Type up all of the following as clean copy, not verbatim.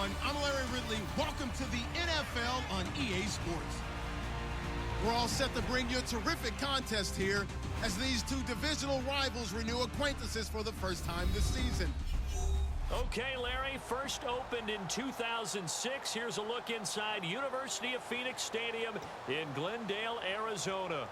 everyone. I'm Larry Ridley. Welcome to the NFL on EA Sports. We're all set to bring you a terrific contest here as these two divisional rivals renew acquaintances for the first time this season. Okay, Larry, first opened in 2006. Here's a look inside University of Phoenix Stadium in Glendale, Arizona.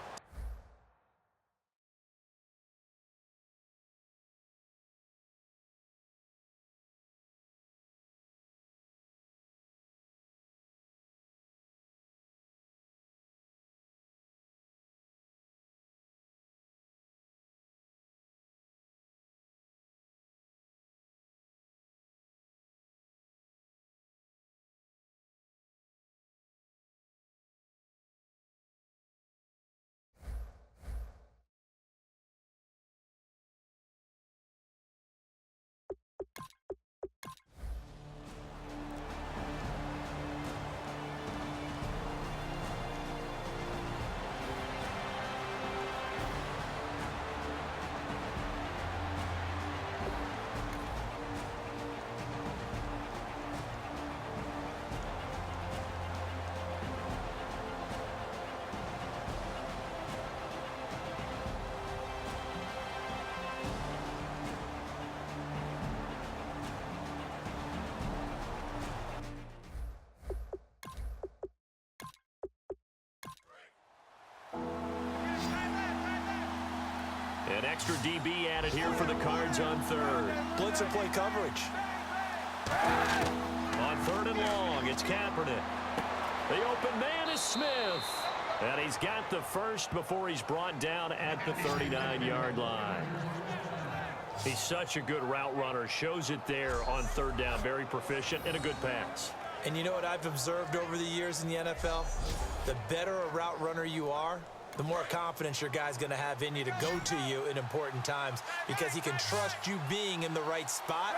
An extra DB added here for the Cards on third. Blitzer play coverage. On third and long, it's Kaepernick. The open man is Smith. And he's got the first before he's brought down at the 39-yard line. He's such a good route runner. Shows it there on third down. Very proficient and a good pass. And you know what I've observed over the years in the NFL? The better a route runner you are, the more confidence your guy's going to have in you to go to you in important times because he can trust you being in the right spot,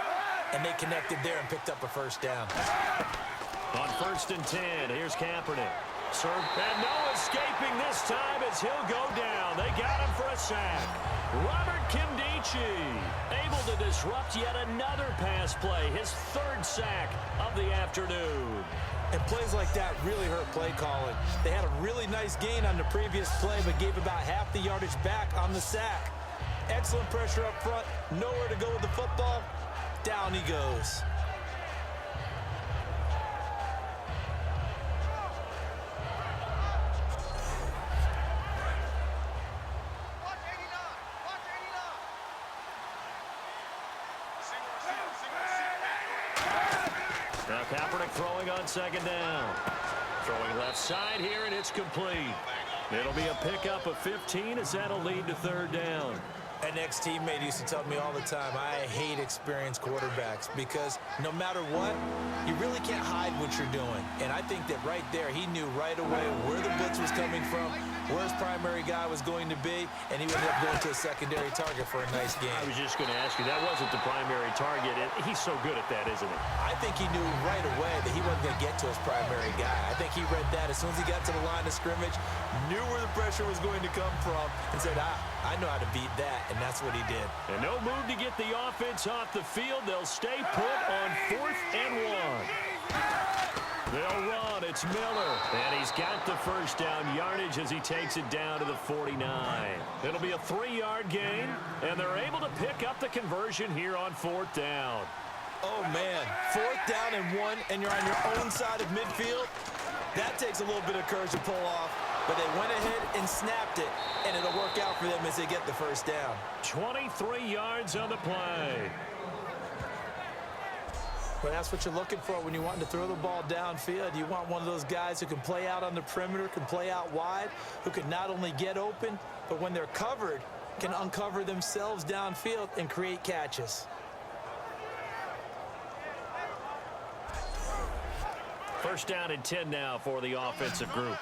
and they connected there and picked up a first down. On 1st and 10, here's Kaepernick. Serve, and no escaping this time as he'll go down. They got him for a sack. Robert Kimdichie able to disrupt yet another pass play, his third sack of the afternoon. And plays like that really hurt play calling. They had a really nice gain on the previous play, but gave about half the yardage back on the sack. Excellent pressure up front. Nowhere to go with the football. Down he goes. Now Kaepernick throwing on second down. Throwing left side here, and it's complete. It'll be a pickup of 15 as that'll lead to third down. An ex-teammate used to tell me all the time, I hate experienced quarterbacks because no matter what, you really can't hide what you're doing. And I think that right there, he knew right away where the blitz was coming from, where his primary guy was going to be, and he ended up going to a secondary target for a nice game. I was just going to ask you, that wasn't the primary target. He's so good at that, isn't he? I think he knew right away that he wasn't going to get to his primary guy. I think he read that as soon as he got to the line of scrimmage, knew where the pressure was going to come from, and said, I know how to beat that, and that's what he did. And no move to get the offense off the field. They'll stay put on 4th and 1. They'll run. It's Miller. And he's got the first down yardage as he takes it down to the 49. It'll be a 3-yard gain, and they're able to pick up the conversion here on 4th down. Oh, man. 4th down and 1, and you're on your own side of midfield. That takes a little bit of courage to pull off. But they went ahead and snapped it, and it'll work out for them as they get the first down. 23 yards on the play. But that's what you're looking for when you want to throw the ball downfield. You want one of those guys who can play out on the perimeter, can play out wide, who can not only get open, but when they're covered, can uncover themselves downfield and create catches. First down and 10 now for the offensive group.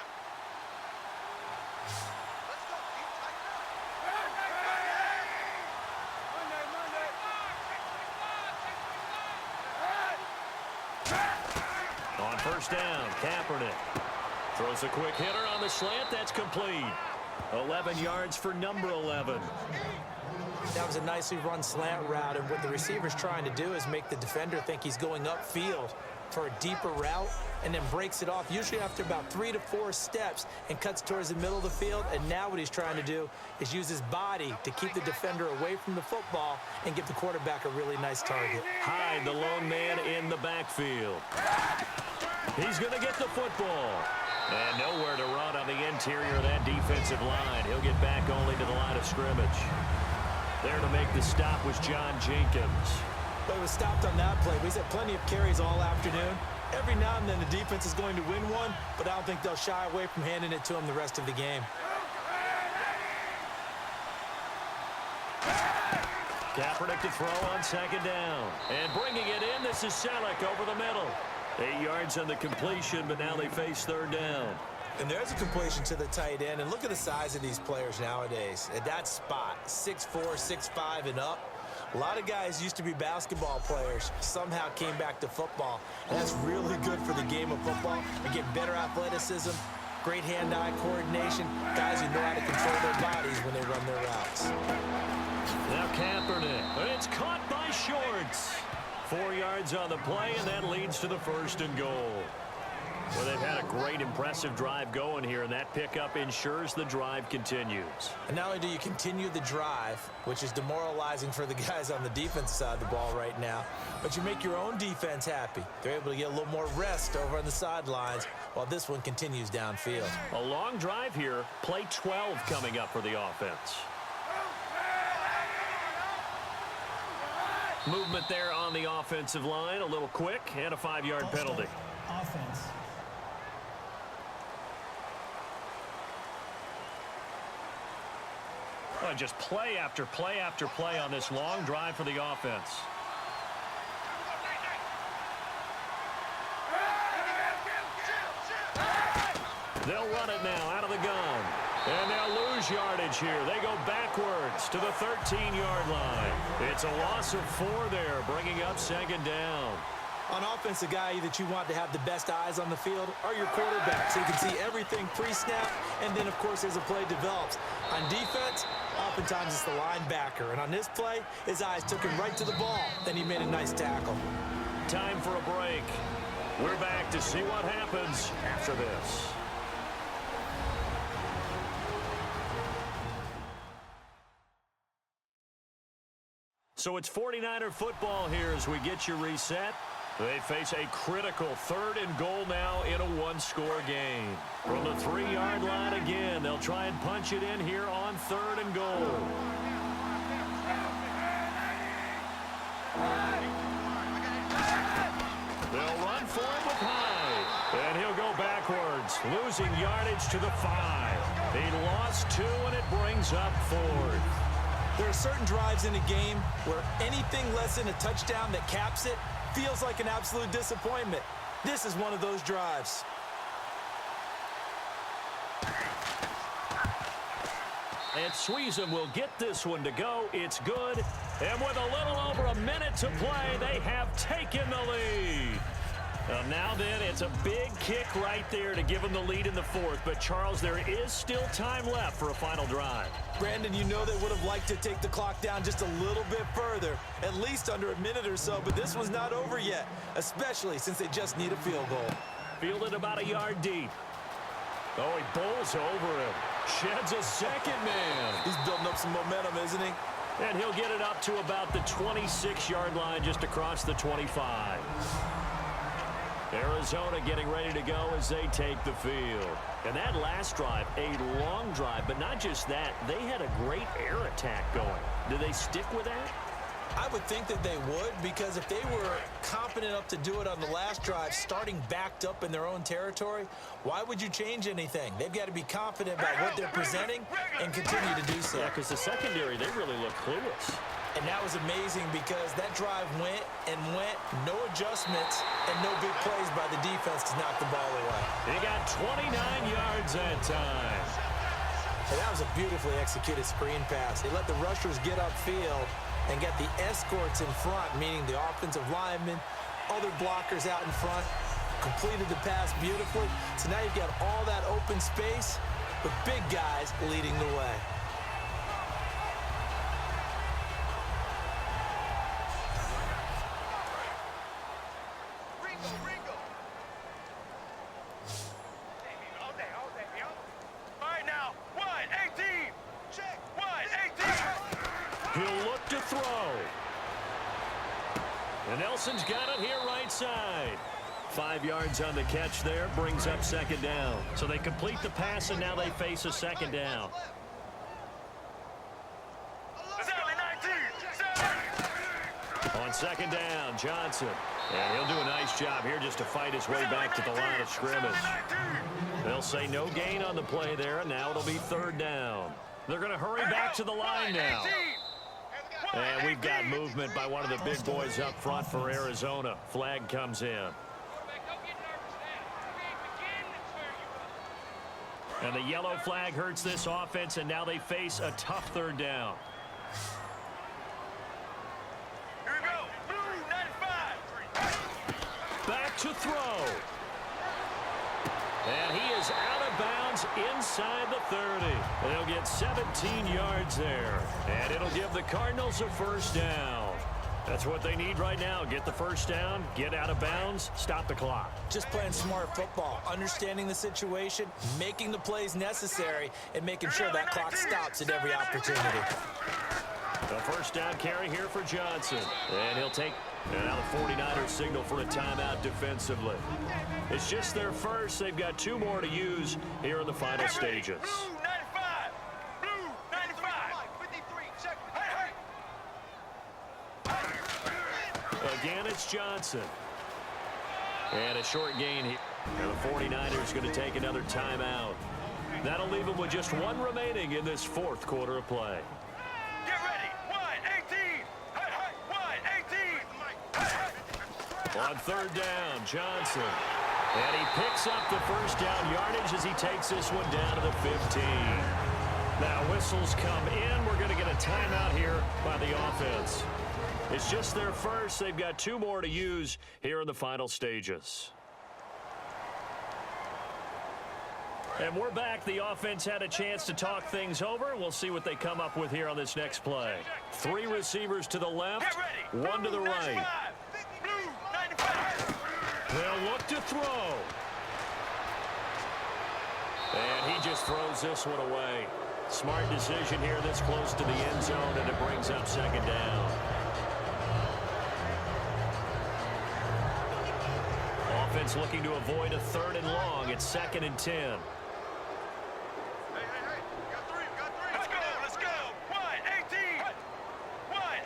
On first down, Kaepernick throws a quick hitter on the slant. That's complete. 11 yards for number 11. That was a nicely run slant route, and what the receiver's trying to do is make the defender think he's going upfield. for a deeper route and then breaks it off, usually after about 3 to 4 steps, and cuts towards the middle of the field. And now what he's trying to do is use his body to keep the defender away from the football and give the quarterback a really nice target. Hyde, the lone man in the backfield. He's going to get the football. And nowhere to run on the interior of that defensive line. He'll get back only to the line of scrimmage. There to make the stop was John Jenkins. But he was stopped on that play. He's had plenty of carries all afternoon. Every now and then the defense is going to win one, but I don't think they'll shy away from handing it to him the rest of the game. Kaepernick to throw on second down. And bringing it in, this is Selleck over the middle. 8 yards on the completion, but now they face third down. And there's a completion to the tight end. And look at the size of these players nowadays. At that spot, 6'4", 6'5", and up. A lot of guys used to be basketball players, somehow came back to football. And that's really good for the game of football. They get better athleticism, great hand-eye coordination, guys who know how to control their bodies when they run their routes. Now Kaepernick, and it's caught by Shorts. 4 yards on the play, and that leads to the first and goal. Well, they've had a great, impressive drive going here, and that pickup ensures the drive continues. And not only do you continue the drive, which is demoralizing for the guys on the defensive side of the ball right now, but you make your own defense happy. They're able to get a little more rest over on the sidelines while this one continues downfield. A long drive here, play 12 coming up for the offense. Movement there on the offensive line, a little quick, and a 5-yard penalty. Offense. Oh, just play after play after play on this long drive for the offense. They'll run it now out of the gun. And they'll lose yardage here. They go backwards to the 13-yard line. It's a loss of 4 there, bringing up second down. On offense, the guy that you want to have the best eyes on the field are your quarterbacks, so you can see everything pre-snap, and then, of course, as the play develops. On defense, oftentimes it's the linebacker, and on this play, his eyes took him right to the ball. Then he made a nice tackle. Time for a break. We're back to see what happens after this. So it's 49er football here as we get you reset. They face a critical 3rd and goal now in a 1-score game. From the 3-yard line again, they'll try and punch it in here on 3rd and goal. They'll run for it with Hyde. And he'll go backwards, losing yardage to the 5. He lost 2, and it brings up 4th. There are certain drives in a game where anything less than a touchdown that caps it feels like an absolute disappointment. This is one of those drives. And Sweezum will get this one to go. It's good. And with a little over a minute to play, they have taken the lead. Now then, it's a big kick right there to give them the lead in the 4th. But, Charles, there is still time left for a final drive. Brandon, you know they would have liked to take the clock down just a little bit further, at least under a minute or so. But this was not over yet, especially since they just need a field goal. Fielded about a yard deep. Oh, he bowls over him. Sheds a second man. He's building up some momentum, isn't he? And he'll get it up to about the 26-yard line just across the 25. Arizona getting ready to go as they take the field. And that last drive, a long drive, but not just that, they had a great air attack going. Do they stick with that? I would think that they would, because if they were confident enough to do it on the last drive, starting backed up in their own territory, why would you change anything? They've got to be confident about what they're presenting and continue to do so. Yeah, because the secondary, they really look clueless. And that was amazing because that drive went and went, no adjustments, and no big plays by the defense to knock the ball away. He got 29 yards that time. And that was a beautifully executed screen pass. They let the rushers get upfield and get the escorts in front, meaning the offensive linemen, other blockers out in front, completed the pass beautifully. So now you've got all that open space with big guys leading the way. Wilson's got it here right side. 5 yards on the catch there, brings up second down. So they complete the pass, and now they face a second down. On second down, Johnson. And he'll do a nice job here just to fight his way back to the line of scrimmage. They'll say no gain on the play there, and now it'll be third down. They're going to hurry back to the line now. And we've got movement by one of the big boys up front for Arizona. Flag comes in. And the yellow flag hurts this offense, and now they face a tough third down. Here we go. Blue 95. Back to throw. And he is out of bounds inside the 30. They'll get 17 yards there. And it'll give the Cardinals a first down. That's what they need right now. Get the first down, get out of bounds, stop the clock. Just playing smart football, understanding the situation, making the plays necessary, and making sure that clock stops at every opportunity. The first down carry here for Johnson. And he'll take, and now the 49ers signal for a timeout defensively. It's just their first. They've got 2 more to use here in the final stages. Blue 95. Blue 95. 53. Check. Hey, Again, it's Johnson. And a short gain here. And the 49ers going to take another timeout. That'll leave them with just 1 remaining in this 4th quarter of play. Get ready. Wide 18. Hey, wide 18. Hey. On third down, Johnson. And he picks up the first down yardage as he takes this one down to the 15. Now whistles come in. We're going to get a timeout here by the offense. It's just their first. They've got 2 more to use here in the final stages. And we're back. The offense had a chance to talk things over. We'll see what they come up with here on this next play. 3 receivers to the left, 1 to the right. Blue 95. They'll look to throw. And he just throws this one away. Smart decision here this close to the end zone, and it brings up second down. Offense looking to avoid a 3rd and long. It's 2nd and 10. Hey. Got 3. Let's go. Wide 18. Wide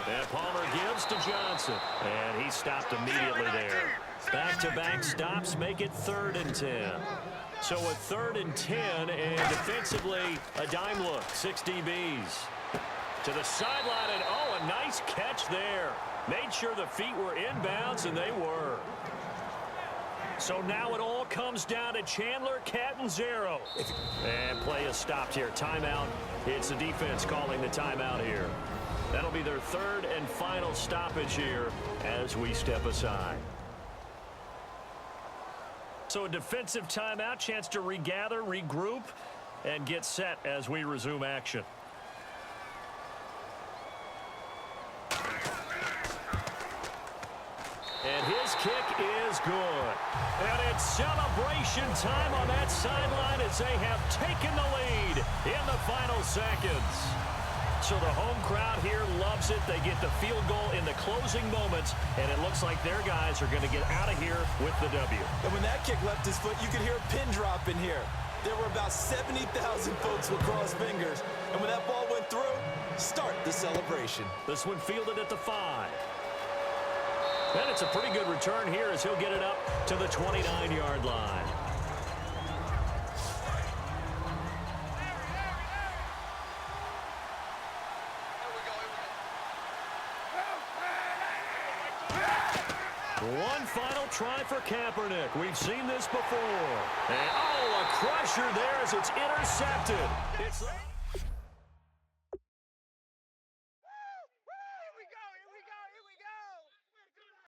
18. And Palmer gives to Johnson. And he stopped immediately there. Back-to-back stops make it 3rd and 10. So a 3rd and 10, and defensively, a dime look. 6 DBs. To the sideline, and oh, a nice catch there. Made sure the feet were inbounds, and they were. So now it all comes down to Chandler Catanzaro. And play is stopped here. Timeout. It's the defense calling the timeout here. That'll be their 3rd and final stoppage here as we step aside. So a defensive timeout, chance to regather, regroup, and get set as we resume action. And his kick is good. And it's celebration time on that sideline as they have taken the lead in the final seconds. So the home crowd here loves it. They get the field goal in the closing moments, and it looks like their guys are going to get out of here with the W. And when that kick left his foot, you could hear a pin drop in here. There were about 70,000 folks with crossed fingers. And when that ball went through, start the celebration. This one fielded at the 5. And it's a pretty good return here as he'll get it up to the 29-yard line. One final try for Kaepernick. We've seen this before. And, oh, a crusher there as it's intercepted. It's